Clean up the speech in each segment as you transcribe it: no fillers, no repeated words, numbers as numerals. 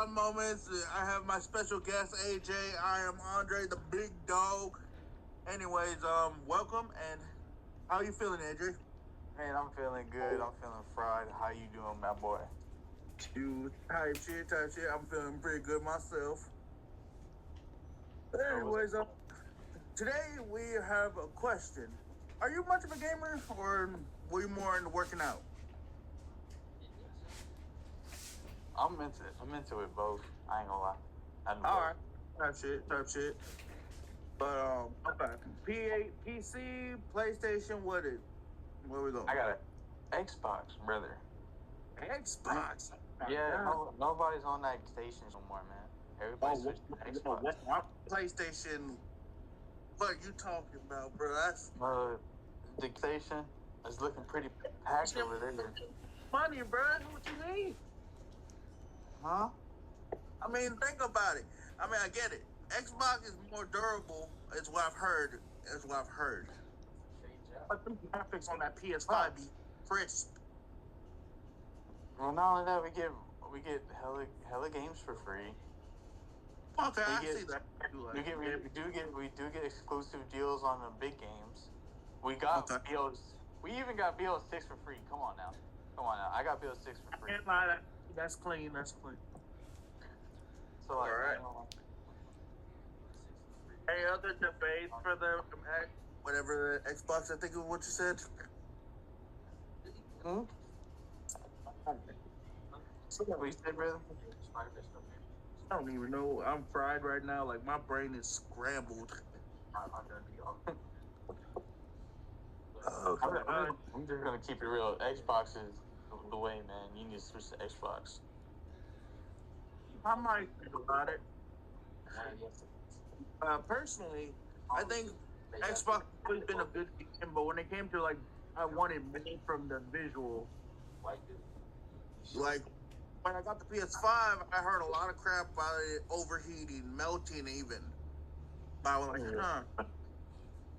Fun Moments. I have my special guest AJ. I am Andre, the big dog. Anyways, welcome and how you feeling, AJ? Man, I'm feeling good. I'm feeling fried. How you doing, my boy? You type shit. I'm feeling pretty good myself. So what's Anyways, today we have a question. Are you much of a gamer, or were you more into working out? I'm into it both. I ain't gonna lie. I do All both. right, type shit. But okay. P8, PC, PlayStation. Where we going? I got an Xbox, brother. Xbox. Yeah, nobody's on that station no more, man. Everybody's switched to Xbox. PlayStation. What you talking about, bro? That's The station is looking pretty packed over there. money, bro. What you mean? Huh? I mean, think about it. I mean, I get it. Xbox is more durable, is what I've heard. But the graphics on that PS5 be crisp. Well, not only that, we get hella games for free. Okay, We I get see that. we do get exclusive deals on the big games. We got Okay. We even got BO6 for free. Come on now. I got BO6 for free. Can't lie, that's clean. So like, Alright. Any other debates for the whatever the Xbox? I think is what you said. hmm? What you said, brother? I don't even know. I'm fried right now. Like my brain is scrambled. Okay. I'm just gonna keep it real. Xbox is the way, man. You need to switch to Xbox. I might think about it. Personally, I think Xbox has always been a good game, but when it came to like, I wanted more from the visual. Like when I got the PS5, I heard a lot of crap about it overheating, melting, even. But I was like, huh.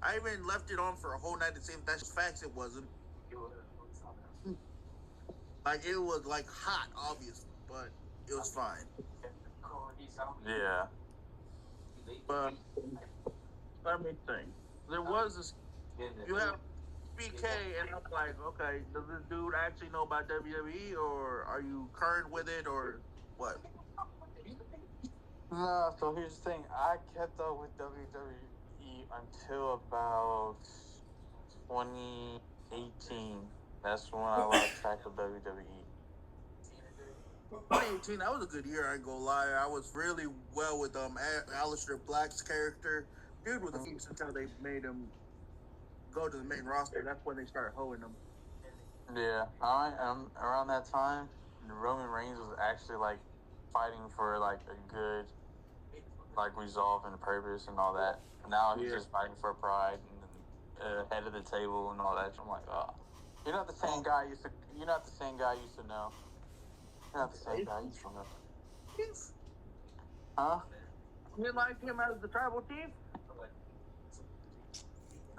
I even left it on for a whole night to see if that's facts. It wasn't. Like it was like hot, obviously, but it was fine. Yeah. But let me think. There was this. You have BK, and I'm like, okay, does this dude actually know about WWE, or are you current with it, or what? No, so here's the thing. I kept up with WWE until about 2018. That's when I lost track of WWE. 2018, that was a good year. I ain't gonna lie. I was really well with Aleister Black's character. Dude was a beast until they made him go to the main roster. That's when they started hoeing him. Yeah, around that time, Roman Reigns was actually like fighting for like a good like resolve and purpose and all that. Now he's just fighting for pride and head of the table and all that. I'm like, oh, you're not the same guy I used to. You're not the same guy I used to know. You're not the same guy I used to know. Huh? You didn't like him as the tribal chief?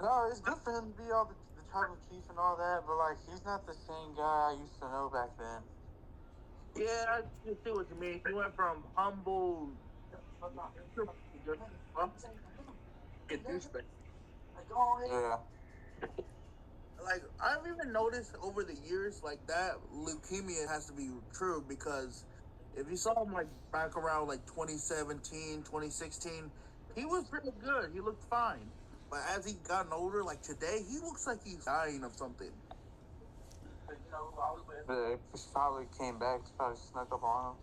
No, it's good for him to be all the tribal chief and all that, but like he's not the same guy I used to know back then. Yeah, I just see what you mean. He went from humble. Yeah. Like I've even noticed over the years, like that leukemia has to be true because if you saw him like back around like 2017, 2016, he was pretty good. He looked fine. But as he gotten older, like today, he looks like he's dying of something. He probably came back. Probably snuck up on him.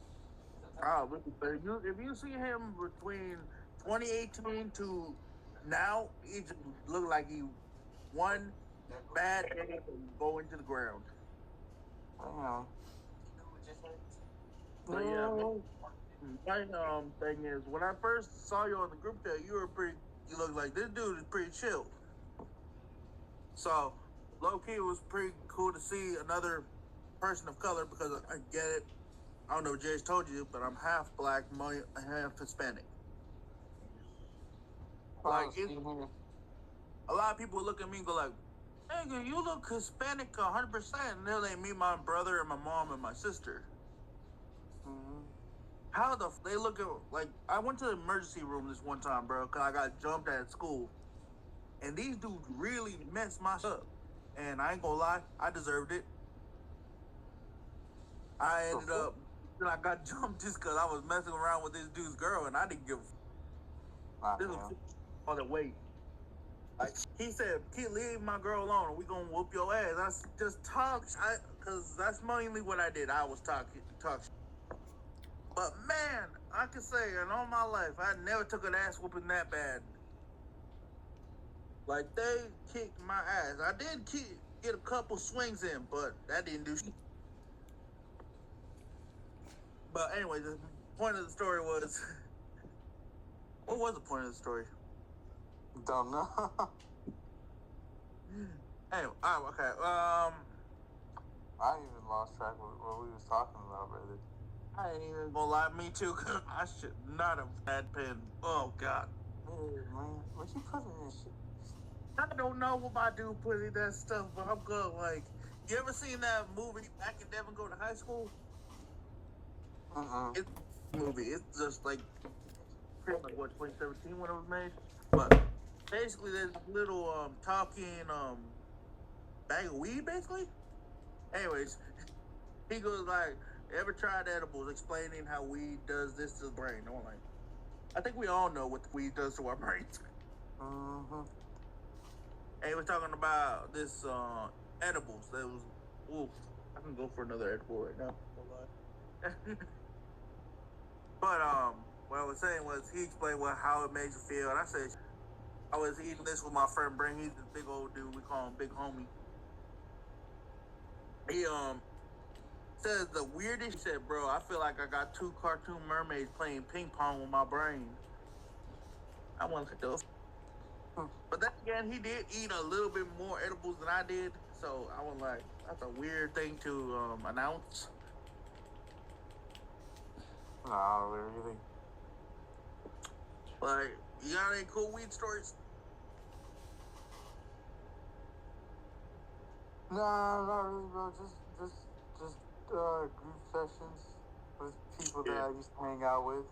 Probably. But if you see him between 2018 to now, he just look like he one bad day and go into the ground. Damn. So yeah, my thing is when I first saw you on the group chat, you look like this dude is pretty chill. So low key, it was pretty cool to see another person of color because I get it. I don't know if Jay's told you, but I'm half black, half Hispanic. Like a lot of people look at me and go like, "Nigga, you look Hispanic 100%." And they're like me, my brother, and my mom and my sister. Mm-hmm. how they look at like I went to the emergency room this one time, bro, because I got jumped at school, and these dudes really messed my shit up. And I ain't gonna lie, I deserved it. I ended up, I got jumped just because I was messing around with this dude's girl, and I didn't give. This was all the weight. Like he said, keep leave my girl alone, or we gonna whoop your ass. I just talk, cause that's mainly what I did. I was talk. But man, I can say in all my life, I never took an ass whooping that bad. Like they kicked my ass. I did get a couple swings in, but that didn't do shit. But anyway, the point of the story was, what was the point of the story? Don't know. Anyway, okay. I even lost track of what we was talking about, brother. I ain't even gonna lie, me too. Cause I should not have had pen. Oh God. Hey, man, what you put in this shit? I don't know what my dude put in that stuff, but I'm good. Like, you ever seen that movie Back in Devon Go to High School? It's a movie. It's just like what 2017 when it was made. But basically, there's a little talking bag of weed, basically. Anyways, he goes like, "Ever tried edibles?" Explaining how weed does this to the brain. I'm like, I think we all know what the weed does to our brains. And he was talking about this edibles. That was, ooh, I can go for another edible right now. But what I was saying was he explained how it makes you feel, and I said I was eating this with my friend Brain. He's this big old dude. We call him Big Homie. He says the weirdest. He said, "Bro, I feel like I got two cartoon mermaids playing ping pong with my brain." I want to those. But then again, he did eat a little bit more edibles than I did, so I was like, "That's a weird thing to announce." No, really. Like, you got any cool weed stories? Nah, not really, bro. Just group sessions with people that I used to hang out with.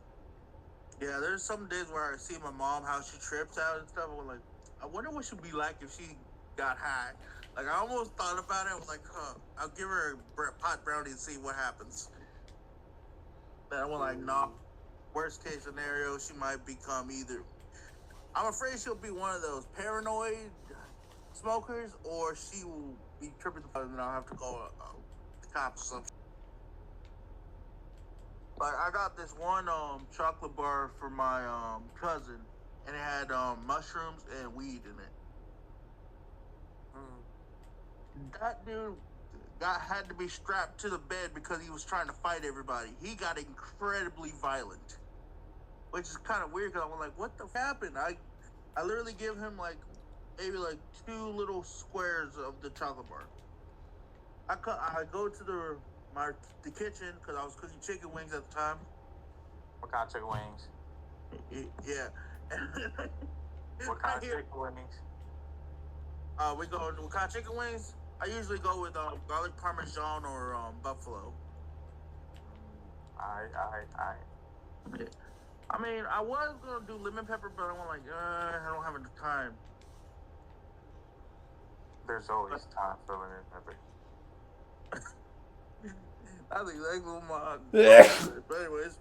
Yeah, there's some days where I see my mom how she trips out and stuff. I'm like, I wonder what she'd be like if she got high. Like, I almost thought about it. I was like, I'll give her a pot brownie and see what happens. Then I was like, nah. Worst case scenario, she might become either. I'm afraid she'll be one of those paranoid smokers, or she will be tripping the fuck, and I'll have to call the cops or something. Like, I got this one chocolate bar for my cousin, and it had mushrooms and weed in it. That dude had to be strapped to the bed because he was trying to fight everybody. He got incredibly violent, which is kind of weird because I was like, "What the happened?" I literally give him like maybe like 2 little squares of the chocolate bar. I go to the kitchen because I was cooking chicken wings at the time. What kind of chicken wings? Yeah. What kind of chicken wings? We go what kind of chicken wings? I usually go with garlic parmesan or buffalo. I. I mean, I was gonna do lemon pepper, but I'm like, I don't have enough time. There's always time for lemon pepper. That's exactly what my. But anyways,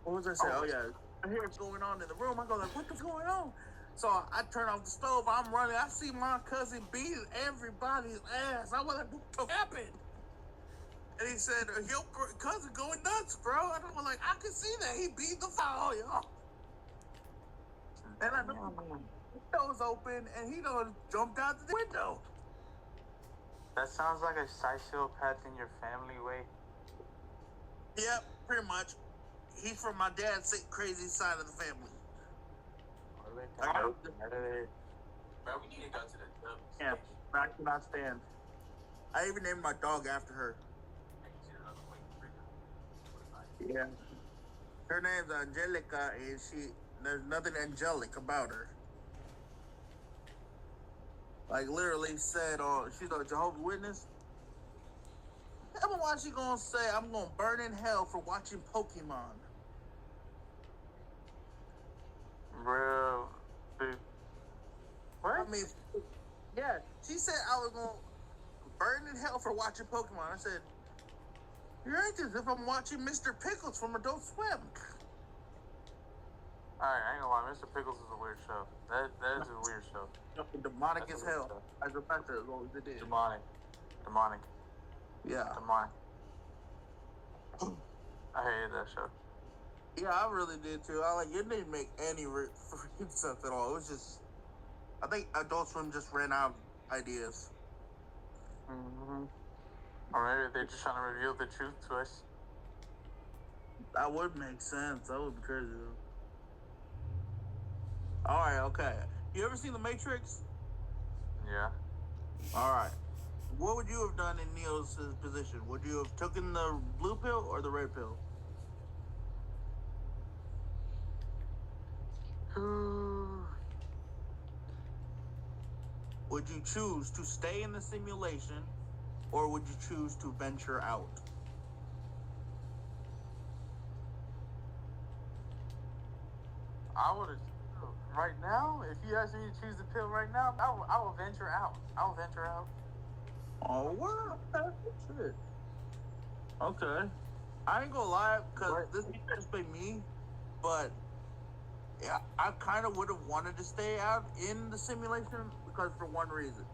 what was I saying? Oh yeah, I hear what's going on in the room. I go like, what the going on? So I turn off the stove. I'm running. I see my cousin beating everybody's ass. I was like, what the happened? And he said, your cousin going nuts, bro. And I was like, I can see that. He beat the fire, y'all. And I know the window's open, and he done jumped out the window. That sounds like a psychopath in your family way. Yep, pretty much. He's from my dad's crazy side of the family. Bro, we need to go to the club. Yeah, I cannot stand. I even named my dog after her. Yeah. Her name's Angelica, and there's nothing angelic about her. Like, literally said, she's a Jehovah's Witness. I'm wonder why she gonna say I'm gonna burn in hell for watching Pokemon. Bro, dude. What? I mean, yeah, she said I was gonna burn in hell for watching Pokemon. I said, you're acting as if I'm watching Mr. Pickles from Adult Swim. Alright, I ain't gonna lie, Mr. Pickles is a weird show. That is a weird show. Demonic That's as a weird hell. show. As a matter, as long as it is. Demonic. Yeah. Demonic. I hated that show. Yeah, I really did too. It didn't make any freaking sense at all. It was just, I think Adult Swim just ran out of ideas. Mm-hmm. Or maybe they're just trying to reveal the truth to us. That would make sense. That would be crazy. All right, okay. You ever seen The Matrix? Yeah. All right. What would you have done in Neo's position? Would you have taken the blue pill or the red pill? Would you choose to stay in the simulation, or would you choose to venture out? I would have. Right now, if you ask me to choose the pill right now, I will venture out. I will venture out. Oh, wow. Shit. Okay. I ain't gonna lie, because this is just by me, but yeah, I kind of would have wanted to stay out in the simulation because for one reason.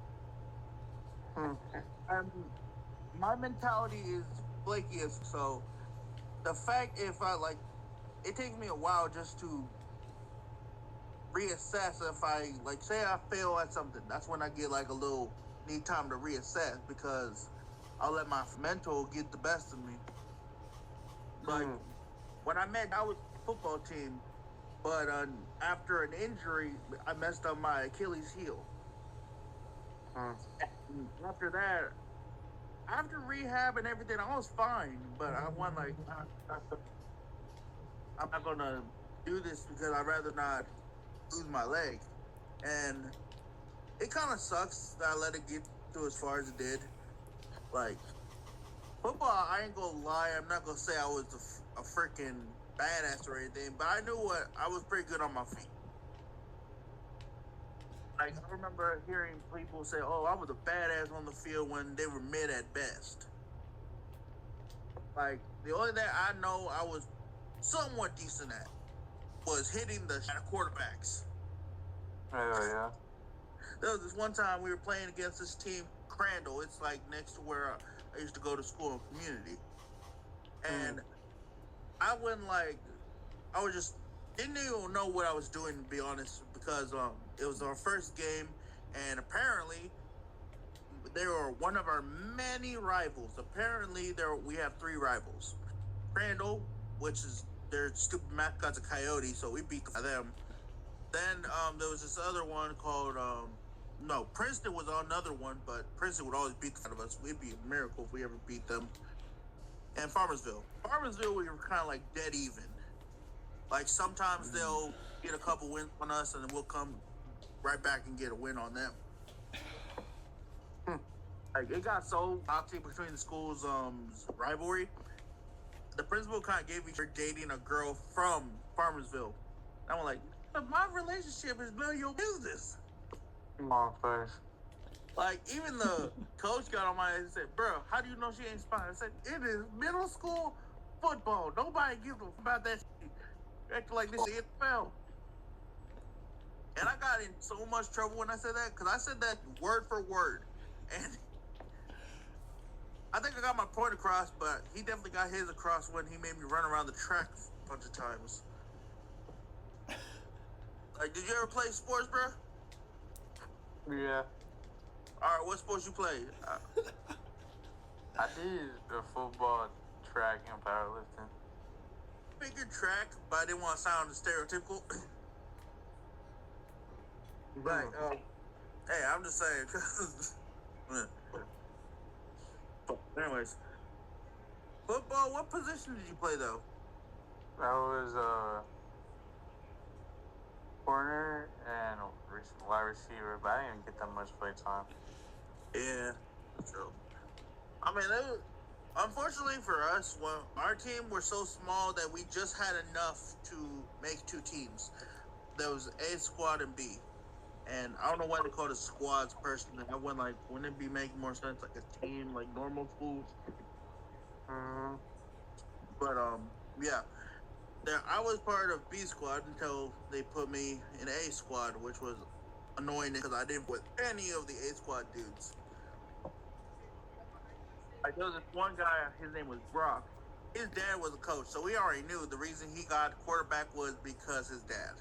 My mentality is flakiest, so the fact if it takes me a while just to reassess if say I fail at something. That's when I get a little need time to reassess because I'll let my mental get the best of me. When I was football team, but after an injury, I messed up my Achilles heel. After that, after rehab and everything, I was fine. But I went I'm not gonna do this because I'd rather not lose my leg. And it kind of sucks that I let it get to as far as it did. Football, I ain't gonna lie. I'm not gonna say I was a freaking badass or anything, but I knew I was pretty good on my feet. I remember hearing people say, "Oh, I was a badass on the field" when they were mid at best. The only thing I know I was somewhat decent at was hitting the quarterbacks. Oh yeah. There was this one time we were playing against this team, Crandall. It's next to where I used to go to school and community, and I went I was just didn't even know what I was doing, to be honest, because it was our first game, and apparently they were one of our many rivals. Apparently we have 3 rivals. Crandall, which is their stupid mascot's a coyote, so we beat them. Then there was this other one called no, Princeton was another one, but Princeton would always beat the out of us. It'd be a miracle if we ever beat them. And Farmersville, we were kind of dead even. Sometimes they'll get a couple wins on us, and then we'll come right back and get a win on them. It got so toxic between the schools' rivalry. The principal kind of gave each other dating a girl from Farmersville. And I'm but my relationship is none of your business. Come on, first. Even the coach got on my head and said, "Bro, how do you know she ain't spying?" I said, "It is middle school football. Nobody gives a f about that shit. Acting like this is NFL." And I got in so much trouble when I said that, because I said that word for word. And I think I got my point across, but he definitely got his across when he made me run around the track a bunch of times. Did you ever play sports, bro? Yeah. Alright, what sports you play? I did football, track, and powerlifting. Figured track, but I didn't want to sound stereotypical. Hey, I'm just saying. But anyways, football. What position did you play though? That was corner and wide receiver, but I didn't even get that much play time. Yeah, that's true. I mean, Unfortunately for us, well, our team were so small that we just had enough to make two teams. There was A squad and B. And I don't know why they call it squads personally. I went like, wouldn't it be making more sense like a team, like normal schools? Mm-hmm. But yeah. There, I was part of B squad until they put me in A squad, which was annoying because I didn't with any of the A squad dudes. Like there was this one guy, his name was Brock. His dad was a coach, so we already knew the reason he got quarterback was because his dad.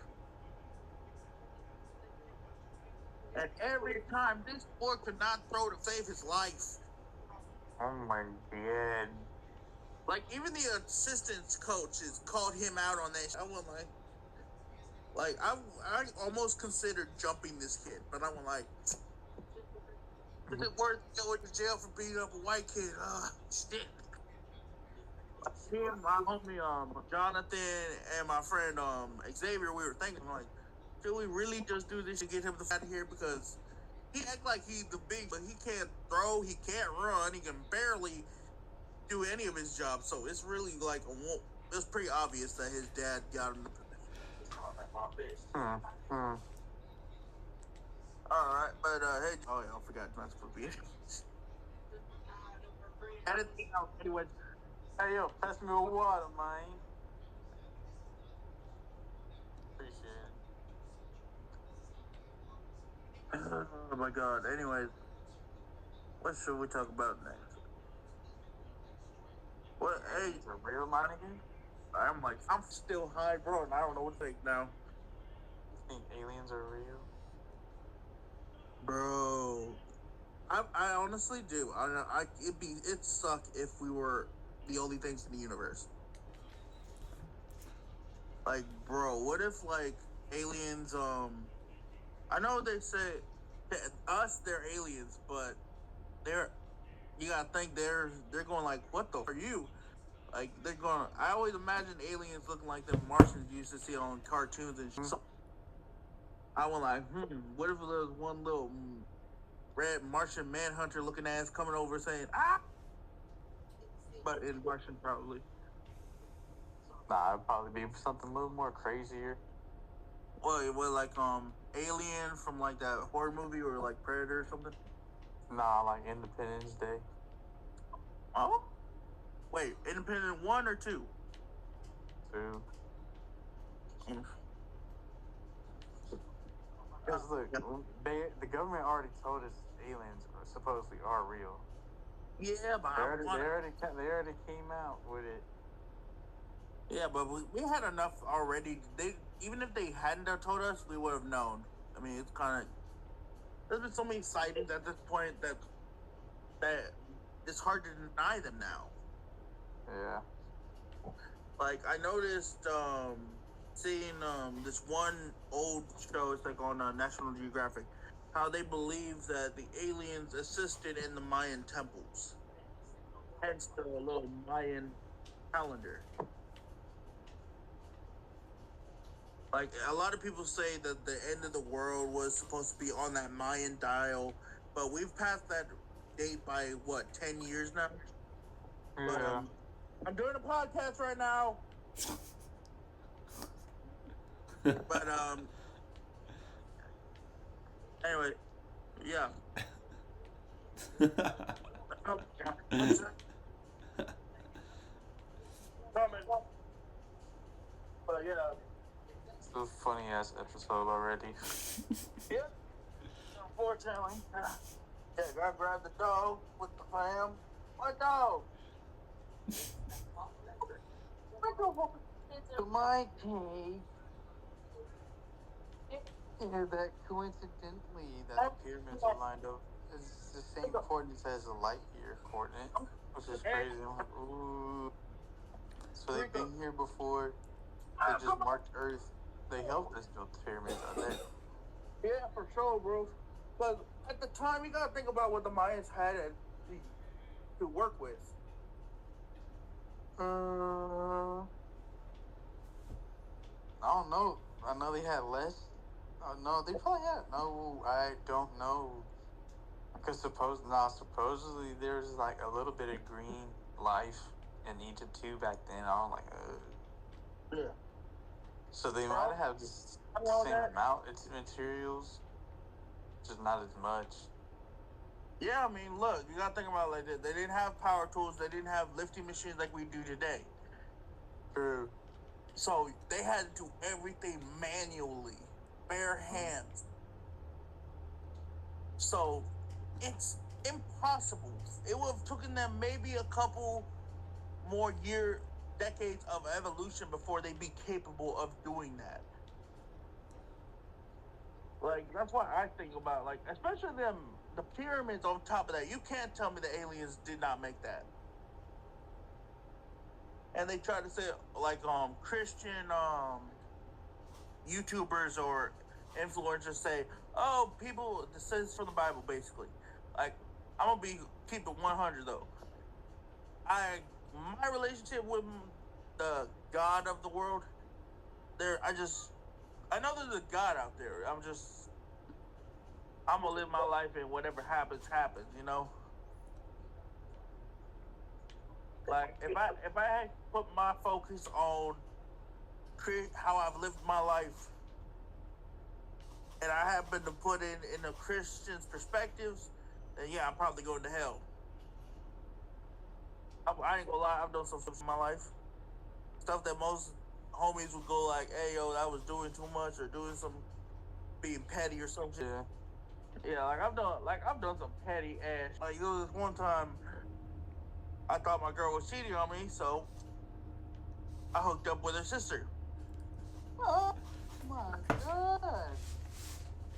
And every time this boy could not throw to save his life. Oh my god. Like even the assistants coaches called him out on that. I went like I almost considered jumping this kid, but I went like, is it worth going to jail for beating up a white kid? Shit. Me and my homie Jonathan and my friend Xavier, we were thinking like, should we really just do this to get him the f- out of here? Because he act like he's the big, but he can't throw, he can't run, he can barely do any of his jobs. So it's really like it's pretty obvious that his dad got him. Hmm. All right, but hey, oh yeah, I forgot not to put it. Anything else? Anyway, Hey yo, pass me a water, man. Appreciate oh my god. Anyways, what should we talk about next? What? it. Hey, Aliens are real, my nigga? I'm still high, bro, and I don't know what to think now, You think aliens are real? bro. I honestly do. It'd suck if we were the only things in the universe. Like, bro, what if like aliens? I know they say to us they're aliens, but they're you gotta think they're going like, what the f- are you? Like they're going. I always imagine aliens looking like the Martians you used to see on cartoons and shit. So I went like, what if there was one little red Martian manhunter looking ass coming over saying ah, but in Martian probably. Nah, it'd probably be something a little more crazier. Well, it was like Alien from like that horror movie or like Predator or something. Nah, like Independence Day. Oh, wait, Independent 1 or 2? Too. Mm. Because look, the government already told us aliens supposedly are real. Yeah, but They already came out with it. yeah, but we had enough already. They even if they hadn't have told us, we would have known. I mean, it's kind of there's been so many sightings at this point that it's hard to deny them now. Yeah. Like I noticed seeing this one old show. It's like on National Geographic. How they believe that the aliens assisted in the Mayan temples, hence the little Mayan calendar. Like a lot of people say that the end of the world was supposed to be on that Mayan dial, but we've passed that date by what 10 years now. But Yeah. I'm doing a podcast right now. But anyway, yeah. But yeah, It's a funny ass episode already. yeah. Unfortunately, yeah. Gotta grab the dog with the fam. What dog? To my cave. Yeah, that coincidentally that the pyramids are lined up is the same coordinates as a light year coordinate, which is crazy. I'm like, ooh. So they've been here before. They just marked Earth. They helped us build the pyramids, I bet. Yeah, for sure, bro. Because at the time, you gotta think about what the Mayans had to work with. I don't know. I know they had less. No, they probably had. No, I don't know. Because supposedly there's like a little bit of green life in Egypt too back then. I was like, Yeah. So they might have the same amount of materials, just not as much. Yeah, I mean, look, you gotta think about it like this. They didn't have power tools. They didn't have lifting machines like we do today. True. So they had to do everything manually, bare hands. So it's impossible. It would have taken them maybe a couple more decades of evolution before they'd be capable of doing that. Like, that's why I think about, like, especially the pyramids on top of that. You can't tell me the aliens did not make that. And they try to say, like, Christian YouTubers or influencers say, oh, people, this is from the Bible, basically. Like, I'm gonna keep it 100 though. My relationship with the God of the world, I know there's a God out there. I'm gonna live my life and whatever happens, you know? Like, if I had put my focus on how I've lived my life, and I happen to put in a Christian's perspectives, then yeah, I'm probably going to hell. I ain't gonna lie, I've done some stuff in my life. Stuff that most homies would go like, hey, yo, I was doing too much or doing some being petty or something. Yeah, like I've done some petty ass. Like, there was one time I thought my girl was cheating on me, so I hooked up with her sister. Oh my god.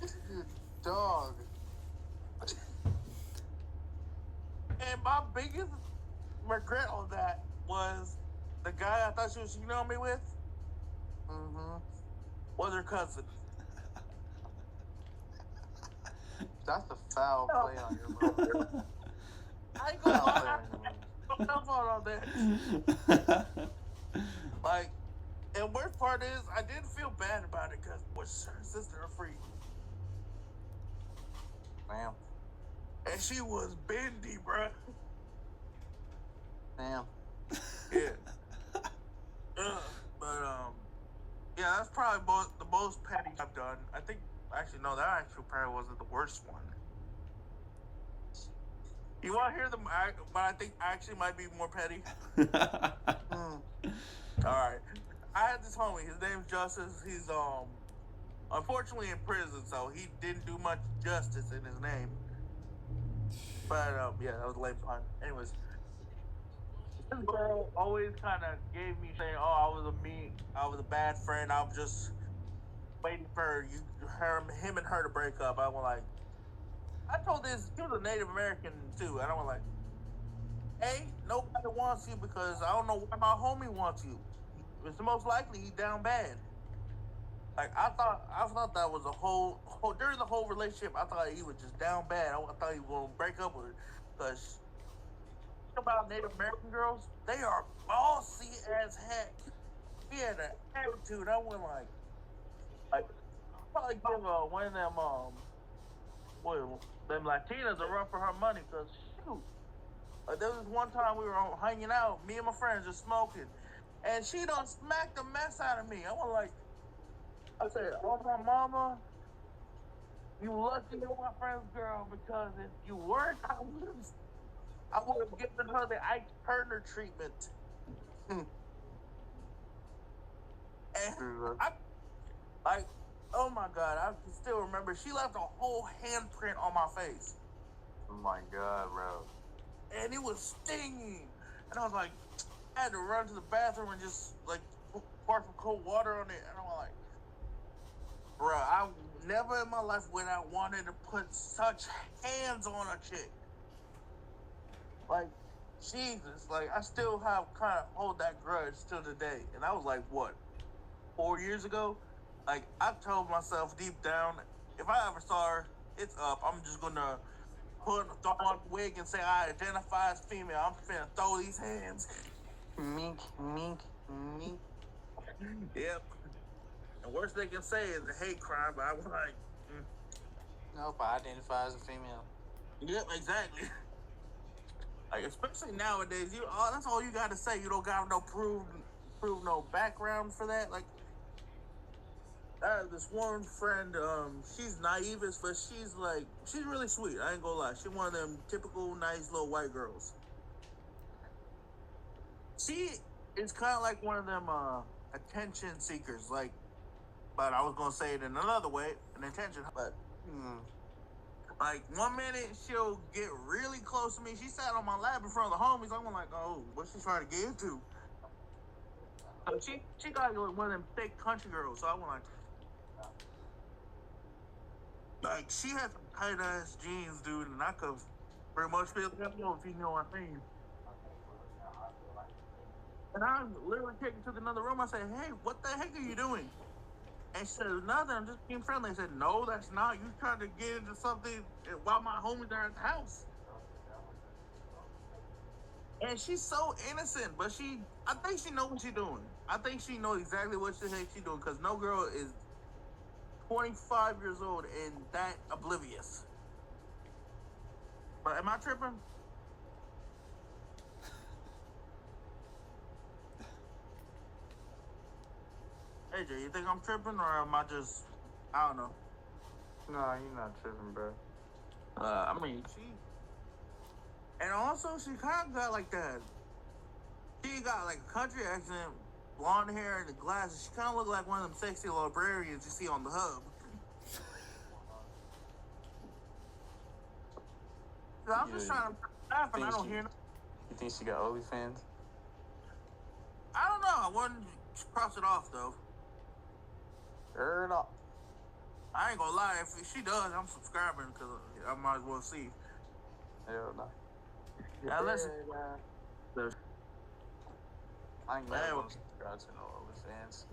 This is a dog. And my biggest regret on that was the guy I thought she was cheating on me with was her cousin. That's a foul play on your mother. I ain't gonna lie, I fucked on that. Like, and worst part is, I didn't feel bad about it because her sister a freak. Damn. And she was bendy, bruh. Damn. Yeah. Yeah, that's probably the most petty I've done. I think, actually, no, that actually probably wasn't the worst one. You want to hear them? But I think actually might be more petty. All right. I had this homie. His name's Justice. He's unfortunately in prison, so he didn't do much justice in his name. But yeah, that was a lame pun. Anyways, this girl always kind of gave me saying, "Oh, I was a bad friend. I was just waiting for him and her to break up." I was like, I told this, he was a Native American too, and I was like, hey, nobody wants you because I don't know why my homie wants you. It's most likely he's down bad. Like, I thought that was during the whole relationship, I thought he was just down bad. I thought he was going to break up with her. Because about Native American girls, they are bossy as heck. He had an attitude. I went like, probably give one of them, them Latinas a run for her money. Because, shoot. Like, there was one time we were hanging out, me and my friends just smoking. And she done smacked the mess out of me. I said, oh, my mama, you lucky you're my friend's girl, because if you weren't, I would have given her the Ike Turner treatment. And oh my God, I can still remember, she left a whole handprint on my face. Oh my God, bro. And it was stinging. And I was like, I had to run to the bathroom and just, like, pour some cold water on it. And I was like, bruh, I never in my life would I wanted to put such hands on a chick. Like, Jesus, like, I still hold that grudge till today. And I was like, what, 4 years ago? Like, I told myself deep down, if I ever saw her, it's up. I'm just gonna throw on a wig and say I identify as female. I'm finna throw these hands. Mink, mink, mink. Yep. The worst they can say is a hate crime, but I was like, Nope, I identify as a female. Yep, exactly. Like especially nowadays, that's all you got to say. You don't got no prove no background for that. Like I have this one friend, she's naive but she's really sweet. I ain't gonna lie. She's one of them typical nice little white girls. She is kind of like one of them attention seekers. Like, but I was gonna say it in another way, an attention. But like 1 minute she'll get really close to me. She sat on my lap in front of the homies. I'm like, oh, what's she trying to get into? She got like one of them thick country girls. So I went like she had some tight ass jeans, dude, and I could pretty much feel that if you know what I mean. And I literally take her to another room. I said, hey, what the heck are you doing? And she said, nothing, I'm just being friendly. I said, no, that's not. You trying to get into something while my homies are at the house. And she's so innocent, but I think she knows what she's doing. I think she knows exactly what the heck she's doing, because no girl is 25 years old and that oblivious. But am I tripping? AJ, you think I'm tripping, or am I just, I don't know. No, you're not tripping, bro. I mean, and also she kind of got like that. She got like a country accent, blonde hair, and the glasses. She kind of looked like one of them sexy librarians you see on the hub. So I'm just trying to laugh, and I don't hear. You think she got OnlyFans? I don't know. I wouldn't cross it off though. Heard up. I ain't gonna lie. If she does, I'm subscribing because I might as well see. Hell no. Yeah, listen. I ain't never gonna subscribe to no OnlyFans.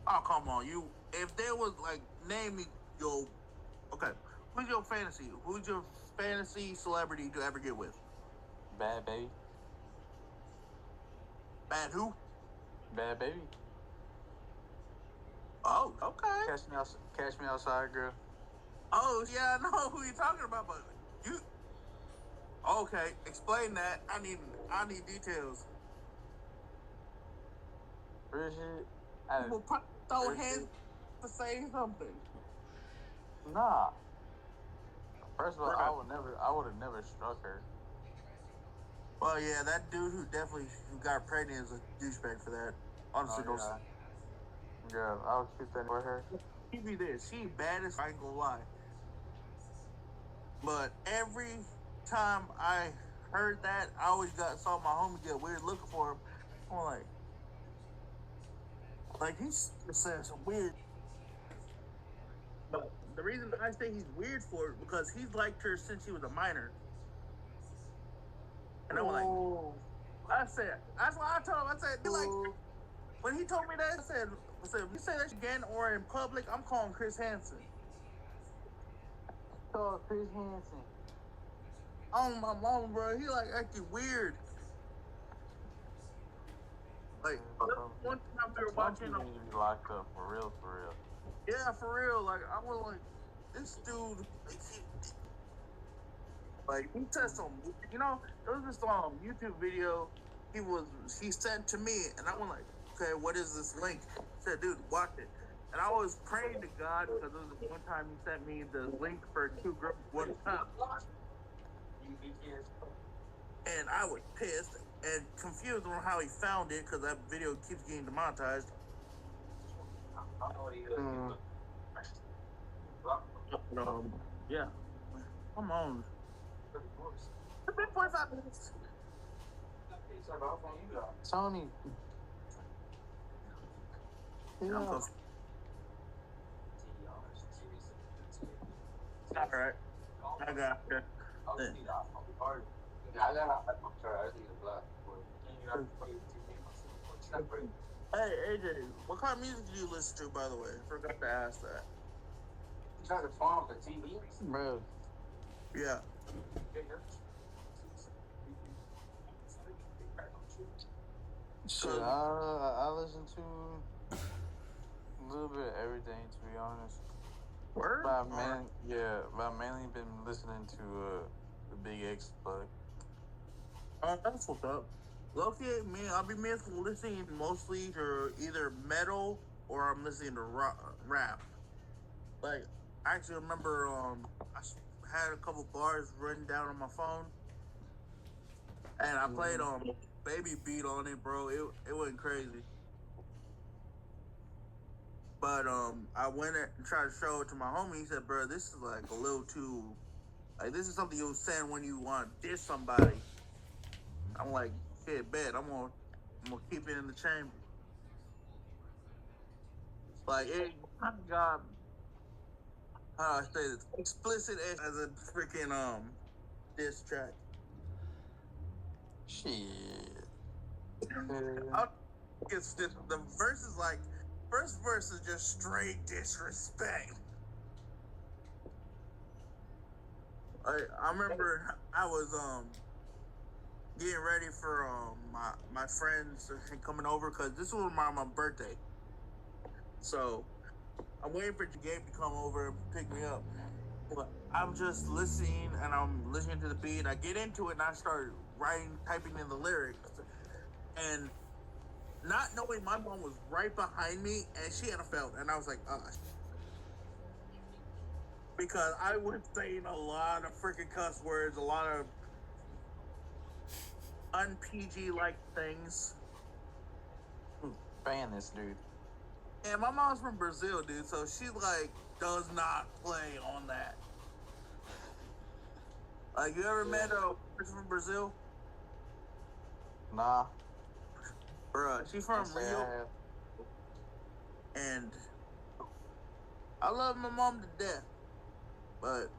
Oh, come on. If there was like, name me your, okay, who's your fantasy? Who's your fantasy celebrity to ever get with? Bad Baby. Bad who? Bad Baby. Oh, okay. Catch me outside, girl. Oh, yeah, I know who you're talking about, but you. Okay, explain that. I need details. Real shit. We'll throw hands to say something. Nah. First of all, I would have never struck her. Well, yeah, that dude who got pregnant is a douchebag for that. Honestly, yeah, I'll keep that for her. Give me this. She bad as I ain't gonna lie. But every time I heard that, I always saw my homie get weird looking for him. I'm like he's saying some weird. But the reason I say he's weird for it because he's liked her since she was a minor. And I'm like, that's why I told him. I said, when he told me that, I said, you say that again or in public, I'm calling Chris Hansen. Call Chris Hansen. Oh, my mama, bro, he like acting weird. Like, one time we were watching. He locked up for real. Yeah, for real. Like, I was like, this dude, he said some, there was this YouTube video he sent to me, and I was like, okay, what is this link? He said, dude, watch it. And I was praying to God because there was one time he sent me the link for 2 girls one time. And I was pissed and confused on how he found it because that video keeps getting demonetized. Yeah. Come on. It's been 45 minutes. Tony. Yeah. Alright. I got you. Hey, AJ, what kind of music do you listen to, by the way? I forgot to ask that. You trying to farm for TV? Bro. Yeah. So I listen to a little bit of everything, to be honest. Word? But I've mainly been listening to the Big X plug. That's what's up. Loki, man, I'll be listening mostly to either metal or I'm listening to rap. Like, I actually remember had a couple bars written down on my phone, and I played Baby Beat on it, bro. It went crazy. But I went and tried to show it to my homie. He said, "Bro, this is like a little too like this is something you'll send when you want to diss somebody." I'm like, "Shit, bet I'm gonna keep it in the chamber." Like it kind of got how I say this explicit as a freaking diss track. Shit. I, it's just the verse is like first verse is just straight disrespect. I remember I was getting ready for my friends coming over because this was my birthday. So I'm waiting for Gabe to come over and pick me up. But I'm just listening and I'm listening to the beat. I get into it and I start typing in the lyrics, and not knowing my mom was right behind me and she had a felt, and I was like, because I was saying a lot of freaking cuss words, a lot of un-PG like things. Ban this dude. And my mom's from Brazil, dude, so she like does not play on that. Like, you ever met a person from Brazil? Nah. Bruh, she's from Rio. And I love my mom to death. But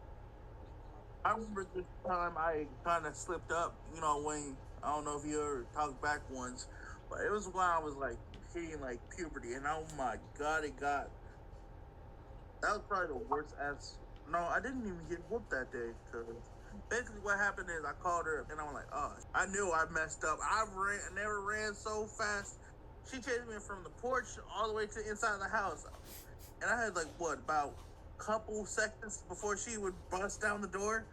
I remember this time I kind of slipped up, when, I don't know if you ever talked back once, but it was when I was like hitting like puberty. And oh my God, that was probably the worst ass. No, I didn't even get whooped that day. Cause basically what happened is I called her and I was like, I knew I messed up. I never ran so fast. She chased me from the porch all the way to the inside of the house. And I had like, about a couple seconds before she would bust down the door.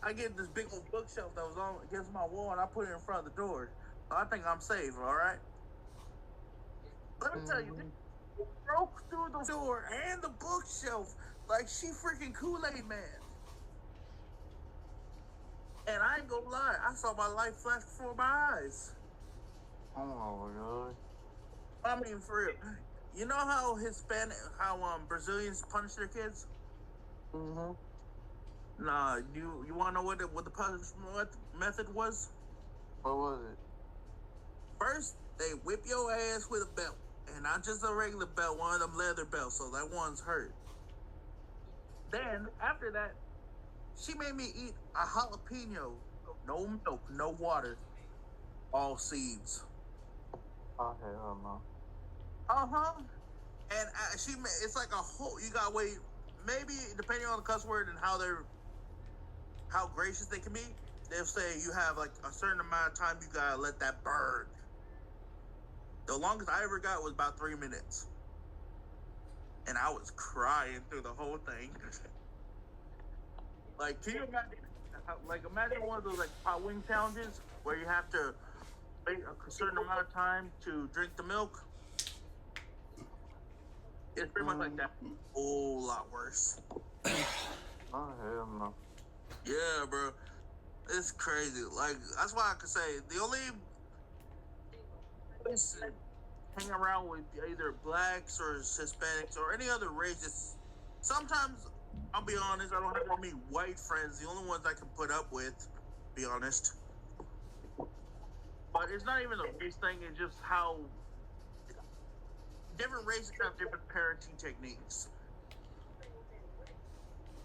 I get this big old bookshelf that was on against my wall and I put it in front of the door. So I think I'm safe, all right? Let me tell you, this broke through the door and the bookshelf like she freaking Kool-Aid Man. And I ain't gonna lie, I saw my life flash before my eyes. Oh my God. I mean, for real. You know how Brazilians punish their kids? Mm-hmm. Nah, you wanna know what the punishment method was? What was it? First, they whip your ass with a belt. And not just a regular belt, one of them leather belts, so that one's hurt. Then, after that, she made me eat a jalapeno. No milk, no water, all seeds. Oh, hell no. Uh-huh. And it's like a whole, you gotta wait, maybe depending on the cuss word and how gracious they can be, they'll say you have like a certain amount of time you gotta let that burn. The longest I ever got was about 3 minutes. And I was crying through the whole thing. Like, can you imagine? Imagine one of those like hot wing challenges where you have to wait a certain amount of time to drink the milk. It's pretty much like that. A whole lot worse. Oh, hell no. Yeah, bro. It's crazy. Like, that's why I could say the only place to hang around with either blacks or Hispanics or any other races. Sometimes, I'll be honest, I don't have any white friends. The only ones I can put up with, be honest. But it's not even a race thing. It's just how different races have different parenting techniques.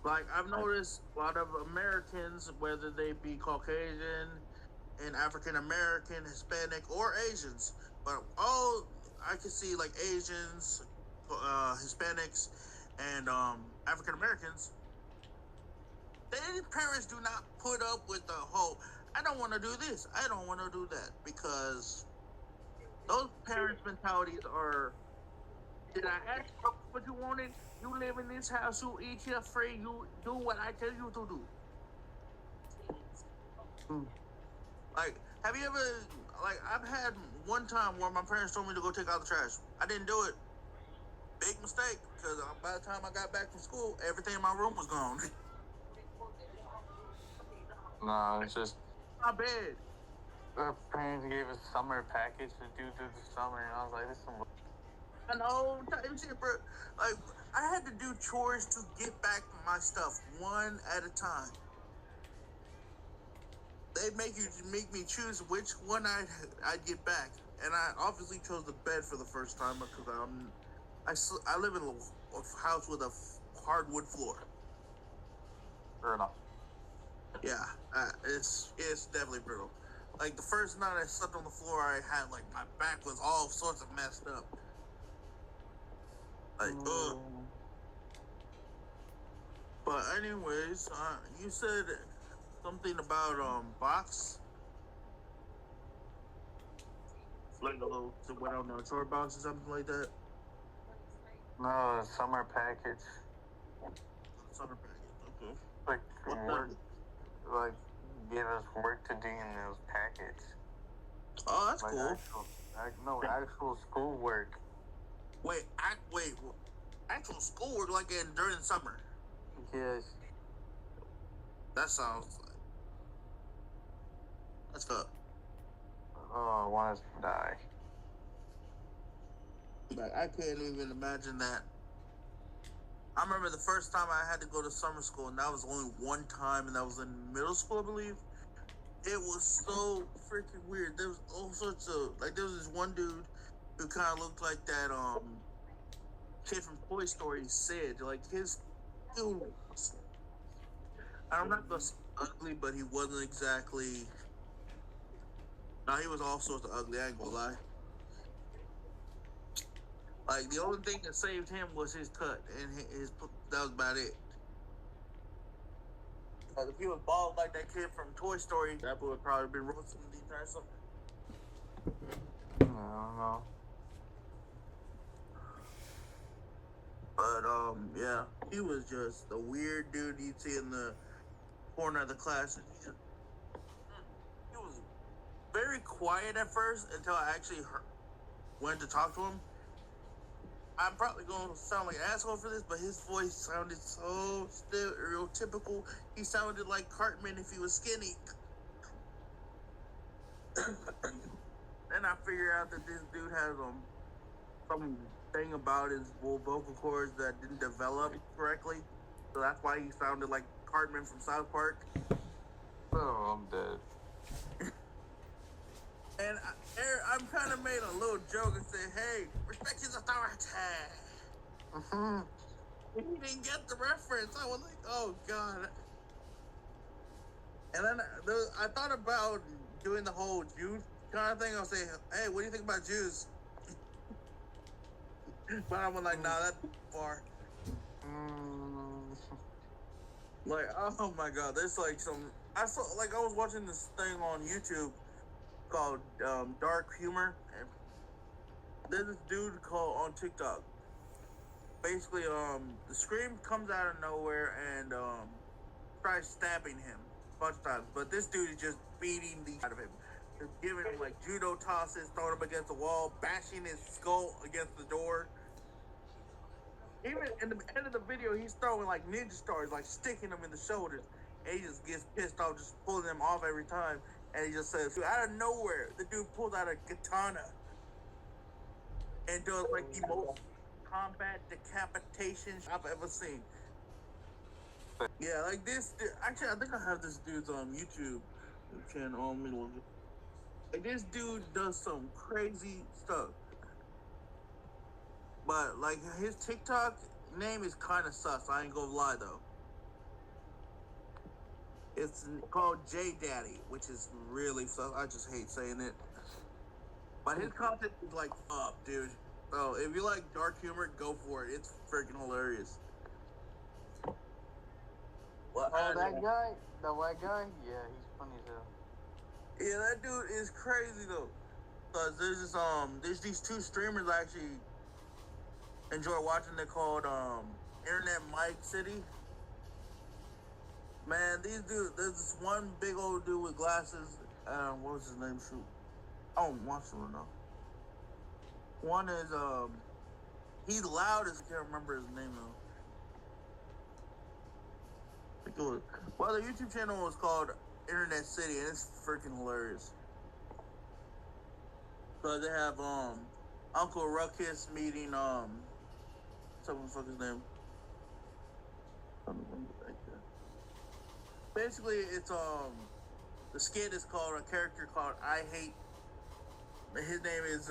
Like, I've noticed a lot of Americans, whether they be Caucasian and African American, Hispanic, or Asians, but all I can see like Asians, Hispanics, and African Americans, their parents do not put up with the whole, I don't want to do this, I don't want to do that, because those parents' mentalities are, did I ask what you wanted? You live in this house, you eat here free, you do what I tell you to do. Like, Have you ever, like, I've had one time where my parents told me to go take out the trash. I didn't do it. Big mistake, because by the time I got back from school, everything in my room was gone. No, it's just My bed. our parents gave us summer package to do through the summer, and I was like, this is some. And all type shit, bro. Like, I had to do chores to get back my stuff one at a time. They make me choose which one I'd get back, and I obviously chose the bed for the first time because I live in a house with a hardwood floor. Fair enough. Yeah, it's definitely brutal. Like the first night I slept on the floor, I had like my back was all sorts of messed up. Like, ugh. But anyways, you said something about box, like a little what I don't know, chore box or something like that. No, summer package. Summer package, okay. Like What work, the? like give us work to do in those packets. Oh, that's Like cool. actual schoolwork. Wait, actual schoolwork like during the summer. Yes. That sounds like that's up. Oh, I want us to die. Like I can't even imagine that. I remember the first time I had to go to summer school, and that was only one time, and that was in middle school, I believe. It was so freaking weird. There was all sorts of like there was this one dude who kind of looked like that kid from Toy Story, Sid. Like his dude, I'm not gonna say ugly, but he wasn't exactly. No, he was all sorts of ugly. I ain't gonna lie. Like the only thing that saved him was his cut, and his that was about it. Like if he was bald like that kid from Toy Story, that would probably been roasting the entire summer. I don't know. But yeah, he was just a weird dude you'd see in the corner of the class, and he was very quiet at first until I actually went to talk to him. I'm probably gonna sound like an asshole for this, but his voice sounded so stereotypical. He sounded like Cartman if he was skinny. Then I figured out that this dude has some thing about his vocal cords that didn't develop correctly, so that's why he sounded like Cartman from South Park. Oh, I'm dead. And I'm kind of made a little joke and said, "Hey, respect his authority." He didn't get the reference. I was like, "Oh God." And then I thought about doing the whole Jews kind of thing. I'll say, "Hey, what do you think about Jews?" But I was like, "Nah, that's far." Like, oh my God, there's like I was watching this thing on YouTube called Dark Humor, and there's this dude called on TikTok. Basically, the scream comes out of nowhere and tries stabbing him a bunch of times, but this dude is just beating the out of him, just giving him like judo tosses, throwing him against the wall, bashing his skull against the door. Even in the end of the video, he's throwing like ninja stars, like sticking them in the shoulders, and he just gets pissed off, just pulling them off every time. And he just says, out of nowhere, the dude pulls out a katana and does like the most combat decapitation I've ever seen. Yeah, like this. Actually, I think I have this dude's on YouTube channel. Like this dude does some crazy stuff, but like his TikTok name is kind of sus. I ain't gonna lie though. It's called J Daddy, which is really sus. I just hate saying it. But his content is like up, dude. So if you like dark humor, go for it. It's freaking hilarious. Well, that guy, the white guy, yeah, he's funny as hell. Yeah, that dude is crazy though. Cause there's these two streamers I actually enjoy watching. They're called Internet Mike City. Man, these dudes, there's this one big old dude with glasses. what was his name? Shoot, I don't watch him enough. One is he's loud as I can't remember his name though. Well, the YouTube channel was called Internet City, and it's freaking hilarious. So they have Uncle Ruckus meeting something the fuck his name. Basically, it's the skit is called a character called I Hate. His name is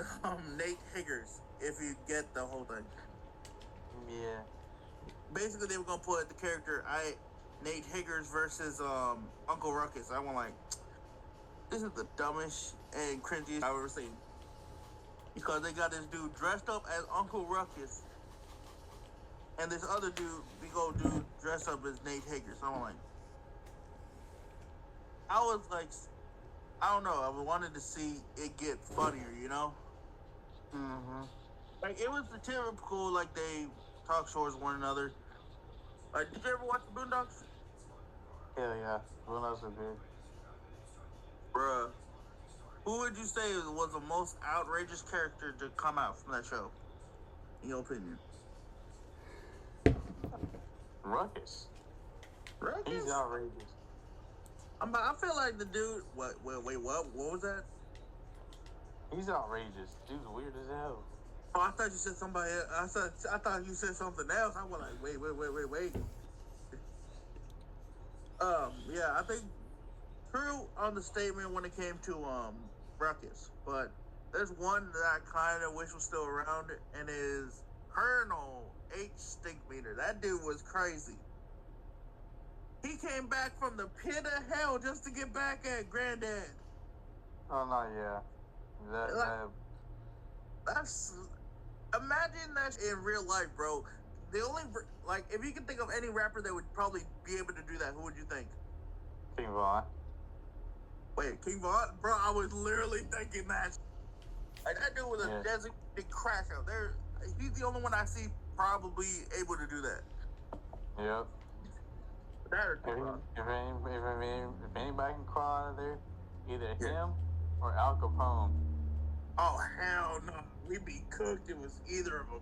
Nate Higgers. If you get the whole thing. Yeah. Basically, they were gonna put the character Nate Higgers versus Uncle Ruckus. I went like, this is the dumbest and cringiest I've ever seen. Because they got this dude dressed up as Uncle Ruckus, and this other dude dressed up as Nate Higgers. So I'm like, I was like, I don't know. I wanted to see it get funnier, you know? Mm-hmm. Like, it was the typical, like, they talk shorts with one another. Like, did you ever watch the Boondocks? Hell yeah. Boondocks are good. Bruh. Who would you say was the most outrageous character to come out from that show? In your opinion? Ruckus. Ruckus? He's outrageous. I feel like the dude... Wait, what? What was that? He's outrageous. Dude's weird as hell. Oh, I thought you said somebody else. I thought you said something else. I was like, wait. Yeah, I think true on the statement when it came to Ruckus, but there's one that I kind of wish was still around, and is Colonel H. Stinkmeter. That dude was crazy. He came back from the pit of hell just to get back at Granddad. Oh no, yeah. That's imagine that in real life, bro. The only if you can think of any rapper that would probably be able to do that, who would you think? King Von. Wait, King Von? Bro, I was literally thinking that. Like, that dude was a designated crash out there. He's the only one I see probably able to do that. Yep. If anybody can crawl out of there, either him or Al Capone. Oh, hell no. We'd be cooked. It was either of them.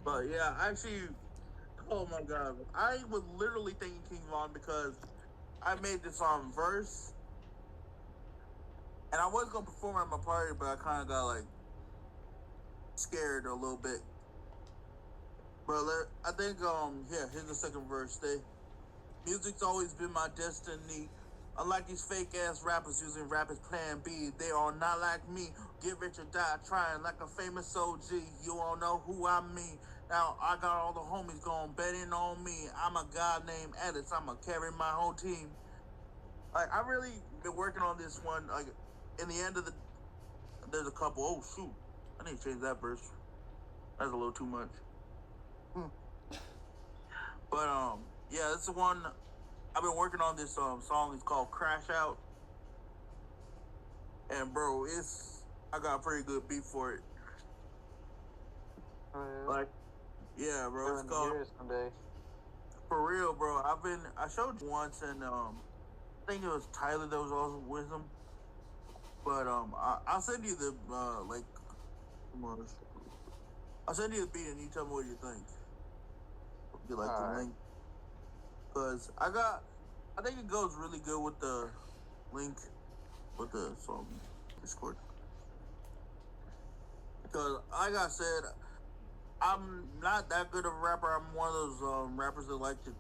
But yeah, actually, oh my god. I was literally thinking King Von because I made this verse. And I was going to perform at my party, but I kind of got like scared a little bit. But I think, here's the second verse. Music's always been my destiny. Unlike these fake-ass rappers using rap as plan B, they are not like me. Get rich or die trying like a famous OG. You all know who I mean. Now, I got all the homies going betting on me. I'm a guy named Addis. I'm going to carry my whole team. Like, I really been working on this one. Like, in the end of there's a couple. Oh, shoot. I need to change that verse. That's a little too much. But, yeah, this is one... I've been working on this song. It's called Crash Out. And, bro, I got a pretty good beat for it. Oh, yeah. Like, yeah, bro, it's called... Someday. For real, bro. I showed you once, and, I think it was Tyler that was also with him. But, I'll send you the, I'll send you the beat, and you tell me what you think. You like the link? Because I think it goes really good with the link with the song Discord. Because, like I said, I'm not that good of a rapper. I'm one of those rappers that like to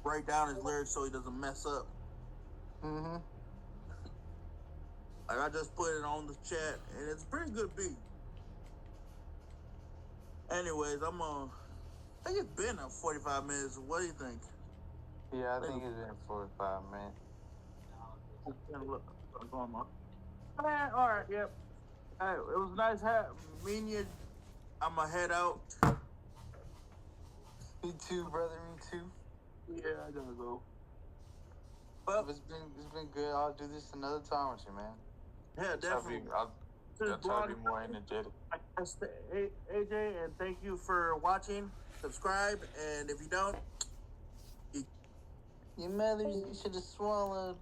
write down his lyrics so he doesn't mess up. Mm-hmm. Like, I just put it on the chat, and it's a pretty good beat. Anyways, I think it's been 45 minutes. What do you think? Yeah, I think it's been 45 minutes. Man, all right, yep. Hey, it was nice meeting you. I'm going to head out. Me too, brother, me too. Yeah, I got to go. Well, it's been good. I'll do this another time with you, man. Yeah, definitely. I'll try to be more energetic. AJ, and thank you for watching. Subscribe, and if you don't, Your mother should have swallowed.